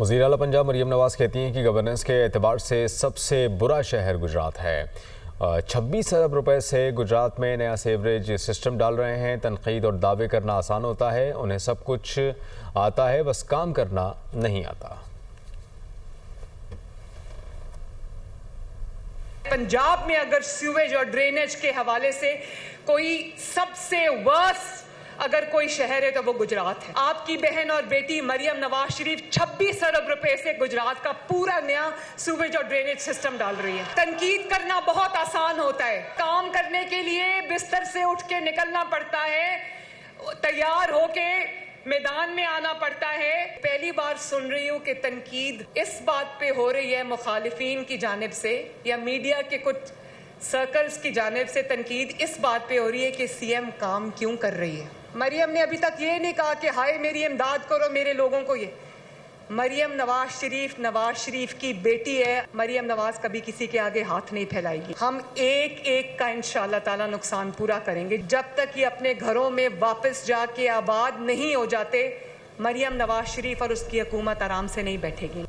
वज़ीर आला पंजाब मरियम नवाज कहती हैं कि गवर्नेंस के एतबार से सबसे बुरा शहर गुजरात है। 26 अरब रुपए से गुजरात में नया सीवरेज सिस्टम डाल रहे हैं। तनकीद और दावे करना आसान होता है, उन्हें सब कुछ आता है, बस काम करना नहीं आता। पंजाब में अगर सीवेज और ड्रेनेज के हवाले से कोई सबसे वर्स्ट अगर कोई शहर है तो वो गुजरात है। आपकी बहन और बेटी मरियम नवाज शरीफ 26 अरब रुपए से गुजरात का पूरा नया सीवेज और ड्रेनेज सिस्टम डाल रही है। तनकीद करना बहुत आसान होता है, काम करने के लिए बिस्तर से उठ के निकलना पड़ता है, तैयार होके मैदान में आना पड़ता है। पहली बार सुन रही हूँ कि तनकीद इस बात पे हो रही है मुखालिफिन की जानिब से या मीडिया के कुछ सर्कल्स की जानिब से तनकीद इस बात पे हो रही है कि सीएम काम क्यों कर रही है। मरियम ने अभी तक ये नहीं कहा कि हाय मेरी इमदाद करो मेरे लोगों को। ये मरियम नवाज शरीफ की बेटी है। मरियम नवाज कभी किसी के आगे हाथ नहीं फैलाएगी। हम एक एक का इंशाअल्लाह ताला नुकसान पूरा करेंगे। जब तक ये अपने घरों में वापस जाके आबाद नहीं हो जाते, मरियम नवाज शरीफ और उसकी हुकूमत आराम से नहीं बैठेगी।